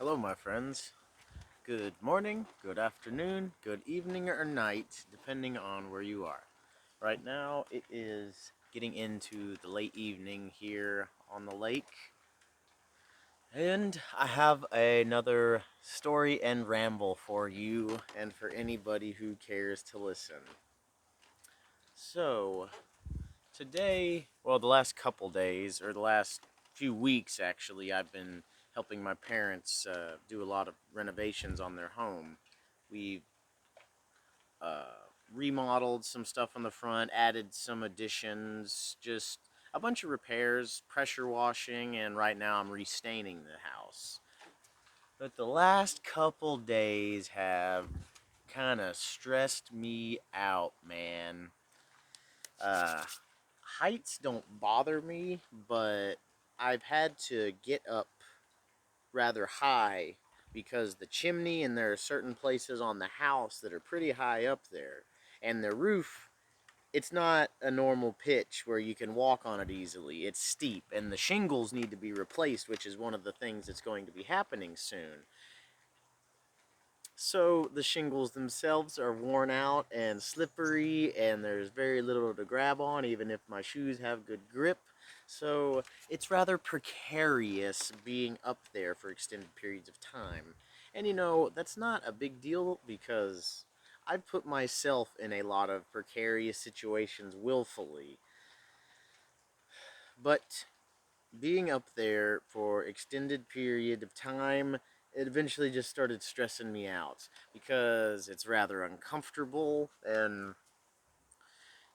Hello, my friends. Good morning, good afternoon, good evening, or night, depending on where you are. Right now, it is getting into the late evening here on the lake, and I have another story and ramble for you and for anybody who cares to listen. So, today, well, the last couple days, or the last few weeks actually, I've been helping my parents do a lot of renovations on their home. We uh, remodeled some stuff on the front, added some additions, just a bunch of repairs, pressure washing, and right now I'm restaining the house. But the last couple days have kind of stressed me out, man. Uh, Heights don't bother me, but I've had to get up rather high because the chimney and there are certain places on the house that are pretty high up there. And the roof, it's not a normal pitch where you can walk on it easily. It's steep, and the shingles need to be replaced, which is one of the things that's going to be happening soon. So the shingles themselves are worn out and slippery, and there's very little to grab on, even if my shoes have good grip. So it's rather precarious being up there for extended periods of time. And that's not a big deal because I've put myself in a lot of precarious situations willfully. But being up there for extended period of time, it eventually just started stressing me out because it's rather uncomfortable, and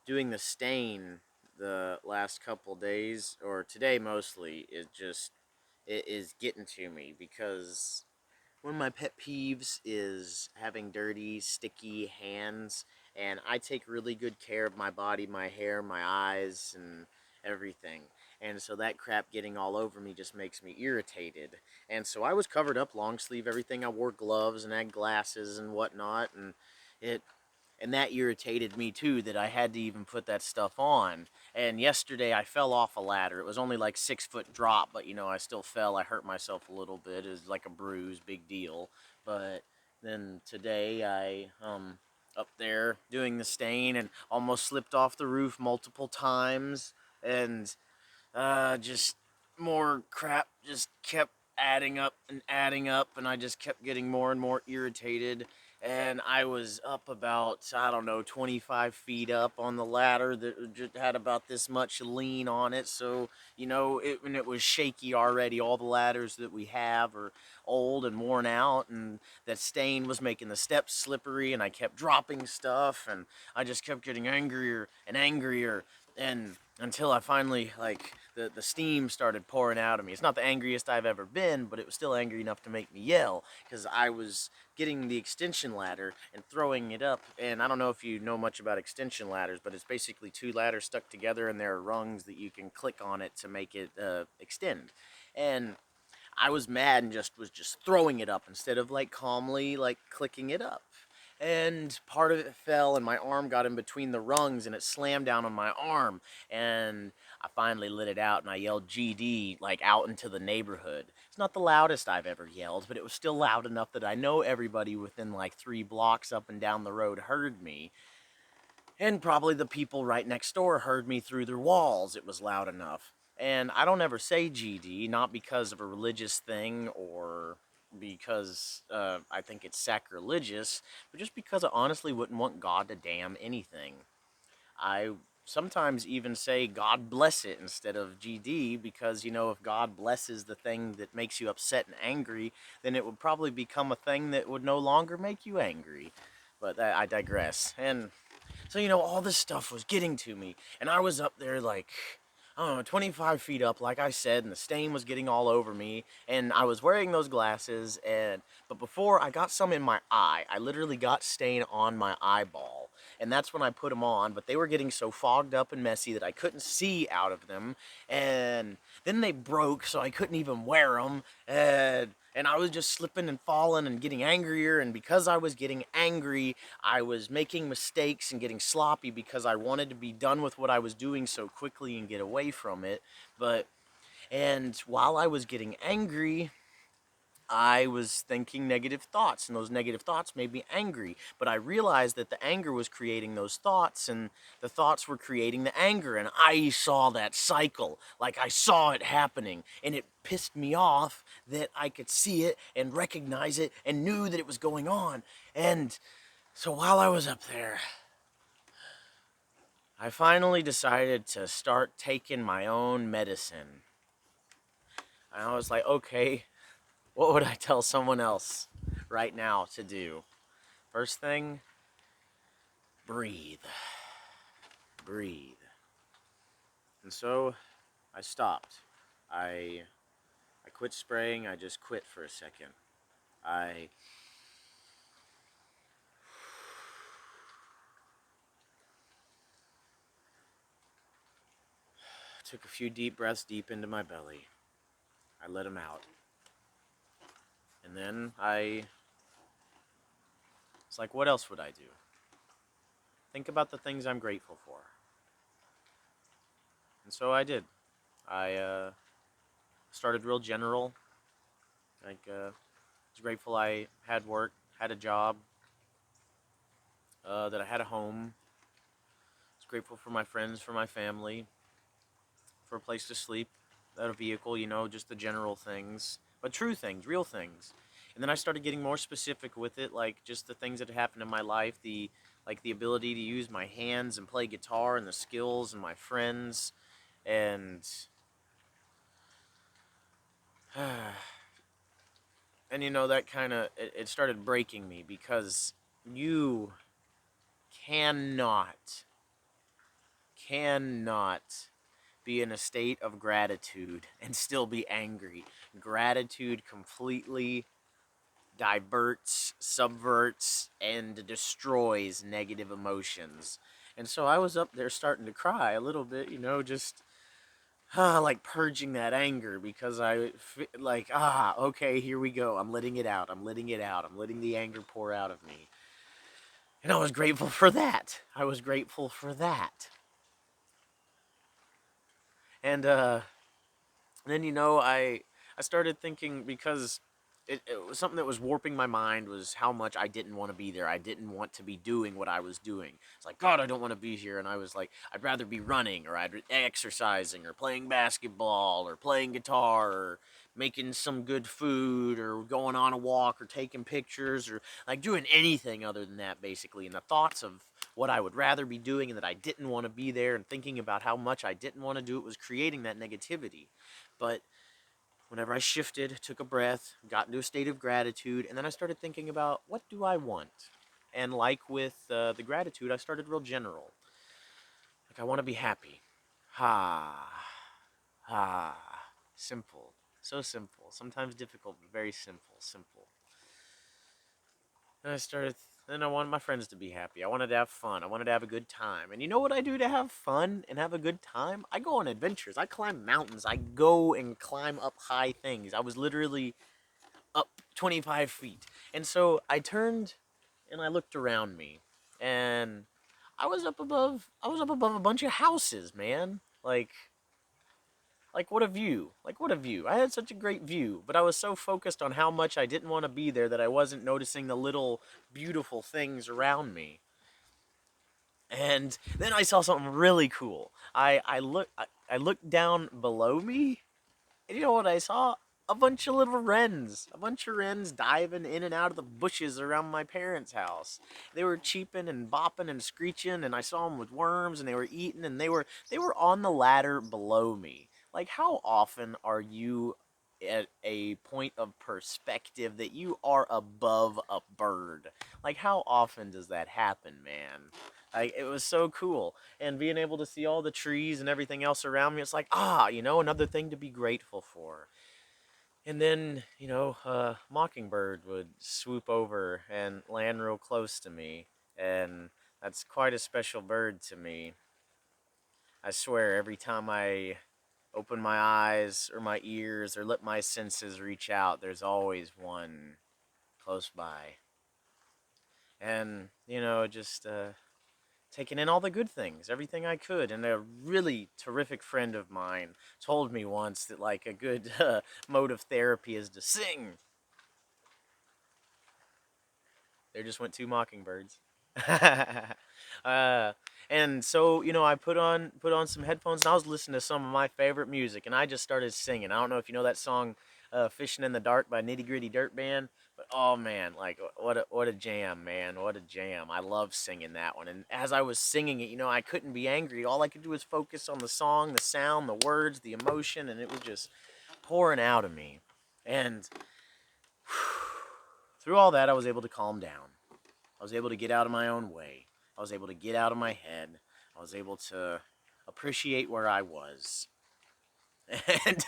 doing the stain the last couple days, or today mostly, it is getting to me because one of my pet peeves is having dirty, sticky hands, and I take really good care of my body, my hair, my eyes, and everything. And so that crap getting all over me just makes me irritated. And so I was covered up, long sleeve, everything. I wore gloves and had glasses and whatnot, and it and that irritated me too, that I had to even put that stuff on. And yesterday I fell off a ladder. It was only like 6 foot drop, but I still fell. I hurt myself a little bit. It was like a bruise, big deal. But then today I up there doing the stain and almost slipped off the roof multiple times, and just more crap just kept adding up, and I just kept getting more and more irritated. And I was up about, I don't know, 25 feet up on the ladder that just had about this much lean on it. So, when it was shaky already, all the ladders that we have are old and worn out, and that stain was making the steps slippery, and I kept dropping stuff, and I just kept getting angrier and angrier, and until I finally, like, the steam started pouring out of me. It's not the angriest I've ever been, but it was still angry enough to make me yell, because I was getting the extension ladder and throwing it up. And I don't know if you know much about extension ladders, but it's basically two ladders stuck together, and there are rungs that you can click on it to make it extend. And I was mad and was just throwing it up instead of like calmly like clicking it up. And part of it fell, and my arm got in between the rungs, and it slammed down on my arm. And I finally let it out, and I yelled GD like out into the neighborhood. It's not the loudest I've ever yelled, but it was still loud enough that I know everybody within like 3 blocks up and down the road heard me. And probably the people right next door heard me through their walls. It was loud enough. And I don't ever say GD, not because of a religious thing or because I think it's sacrilegious, but just because I honestly wouldn't want God to damn anything. I sometimes even say God bless it instead of GD, because if God blesses the thing that makes you upset and angry, then it would probably become a thing that would no longer make you angry. But I digress. And so, all this stuff was getting to me, and I was up there like, I don't know, 25 feet up, like I said, and the stain was getting all over me, and I was wearing those glasses, but before I got some in my eye. I literally got stain on my eyeball, and that's when I put them on, but they were getting so fogged up and messy that I couldn't see out of them, and then they broke, so I couldn't even wear them, and I was just slipping and falling and getting angrier, and because I was getting angry, I was making mistakes and getting sloppy because I wanted to be done with what I was doing so quickly and get away from it. And while I was getting angry, I was thinking negative thoughts, and those negative thoughts made me angry. But I realized that the anger was creating those thoughts, and the thoughts were creating the anger. And I saw that cycle, like I saw it happening. And it pissed me off that I could see it and recognize it and knew that it was going on. And so while I was up there, I finally decided to start taking my own medicine. And I was like, okay, what would I tell someone else right now to do? First thing, breathe. Breathe. And so I stopped. I I quit spraying. I just quit for a second. I took a few deep breaths deep into my belly. I let them out. And then it's like, what else would I do? Think about the things I'm grateful for. And so I did. I started real general. I was grateful I had work, had a job, that I had a home. I was grateful for my friends, for my family, for a place to sleep, a vehicle, just the general things, but true things, real things. And then I started getting more specific with it, like just the things that had happened in my life, the ability to use my hands and play guitar, and the skills and my friends, and and that kind of it started breaking me, because you cannot cannot be in a state of gratitude and still be angry. Gratitude completely diverts, subverts, and destroys negative emotions. And so I was up there starting to cry a little bit, just like purging that anger, because okay, here we go. I'm letting it out. I'm letting it out. I'm letting the anger pour out of me. And I was grateful for that. I was grateful for that. And then I started thinking, because it was something that was warping my mind, was how much I didn't want to be there. I didn't want to be doing what I was doing. It's like, God, I don't want to be here. And I was like, I'd rather be running, or I'd exercising, or playing basketball, or playing guitar, or making some good food, or going on a walk, or taking pictures, or like doing anything other than that, basically. And the thoughts of what I would rather be doing and that I didn't want to be there, and thinking about how much I didn't want to do it, was creating that negativity. But whenever I shifted, took a breath, got into a state of gratitude, and then I started thinking about, what do I want? And like with the gratitude, I started real general. Like, I want to be happy. Ha. Ha. Simple. So simple. Sometimes difficult, but very simple. Simple. And then I wanted my friends to be happy. I wanted to have fun. I wanted to have a good time. And you know what I do to have fun and have a good time? I go on adventures. I climb mountains. I go and climb up high things. I was literally up 25 feet. And so I turned and I looked around me, and I was up above a bunch of houses, man. Like what a view. Like what a view. I had such a great view, but I was so focused on how much I didn't want to be there that I wasn't noticing the little beautiful things around me. And then I saw something really cool. I looked down below me, and you know what I saw? A bunch of little wrens. A bunch of wrens diving in and out of the bushes around my parents' house. They were cheeping and bopping and screeching, and I saw them with worms, and they were eating, and they were on the ladder below me. Like, how often are you at a point of perspective that you are above a bird? Like, how often does that happen, man? Like, it was so cool. And being able to see all the trees and everything else around me, it's like, another thing to be grateful for. And then, Mockingbird would swoop over and land real close to me. And that's quite a special bird to me. I swear, every time I open my eyes or my ears or let my senses reach out, there's always one close by. And, just taking in all the good things, everything I could. And a really terrific friend of mine told me once that, like, a good mode of therapy is to sing. There just went two mockingbirds. uh, and so I put on some headphones and I was listening to some of my favorite music and I just started singing. I don't know if you know that song, "Fishing in the Dark" by Nitty Gritty Dirt Band, but oh man, like what a jam, man, what a jam! I love singing that one. And as I was singing it, I couldn't be angry. All I could do was focus on the song, the sound, the words, the emotion, and it was just pouring out of me. And through all that, I was able to calm down. I was able to get out of my own way. I was able to get out of my head. I was able to appreciate where I was. And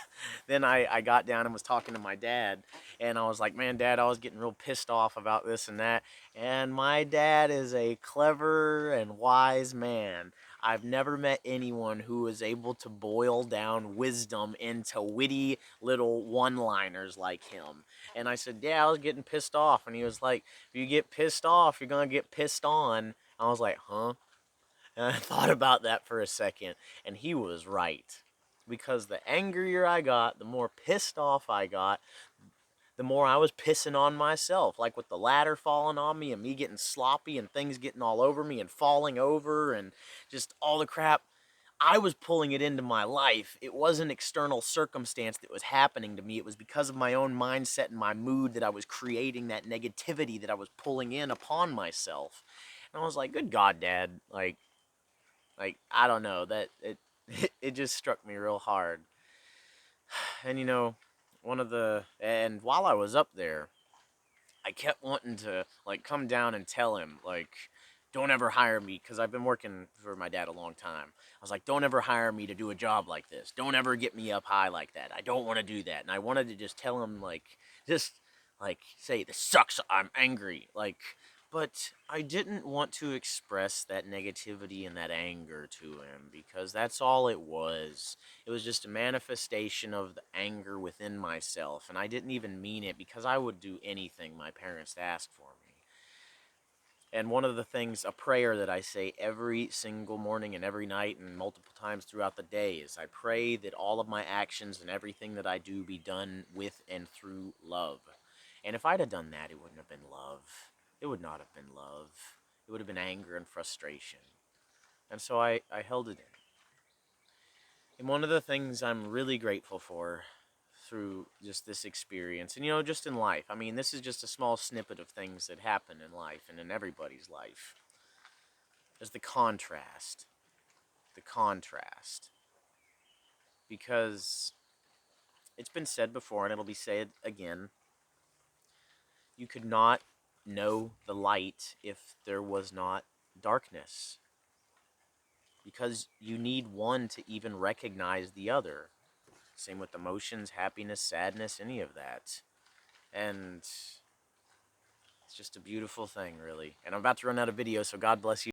then I got down and was talking to my dad. And I was like, man, Dad, I was getting real pissed off about this and that. And my dad is a clever and wise man. I've never met anyone who is able to boil down wisdom into witty little one-liners like him. And I said, yeah, I was getting pissed off. And he was like, if you get pissed off, you're going to get pissed on. I was like, huh? And I thought about that for a second. And he was right. Because the angrier I got, the more pissed off I got, the more I was pissing on myself. Like with the ladder falling on me and me getting sloppy and things getting all over me and falling over and just all the crap. I was pulling it into my life. It wasn't external circumstance that was happening to me. It was because of my own mindset and my mood that I was creating that negativity that I was pulling in upon myself. And I was like, good God, Dad. Like I don't know, that it just struck me real hard. And and while I was up there, I kept wanting to like come down and tell him like, don't ever hire me, because I've been working for my dad a long time. I was like, don't ever hire me to do a job like this. Don't ever get me up high like that. I don't want to do that. And I wanted to just tell him just like say, this sucks, I'm angry, like. But I didn't want to express that negativity and that anger to him, because that's all it was. It was just a manifestation of the anger within myself, and I didn't even mean it, because I would do anything my parents asked for me. And one of the things, a prayer that I say every single morning and every night and multiple times throughout the day, is I pray that all of my actions and everything that I do be done with and through love. And if I'd have done that, it wouldn't have been love. It would not have been love. It would have been anger and frustration. And so I held it in. And one of the things I'm really grateful for through just this experience, and just in life, I mean, this is just a small snippet of things that happen in life and in everybody's life, is the contrast. The contrast. Because it's been said before, and it'll be said again, you could not know the light if there was not darkness. Because you need one to even recognize the other. Same with emotions, happiness, sadness, any of that. And it's just a beautiful thing, really. And I'm about to run out of video, so God bless you.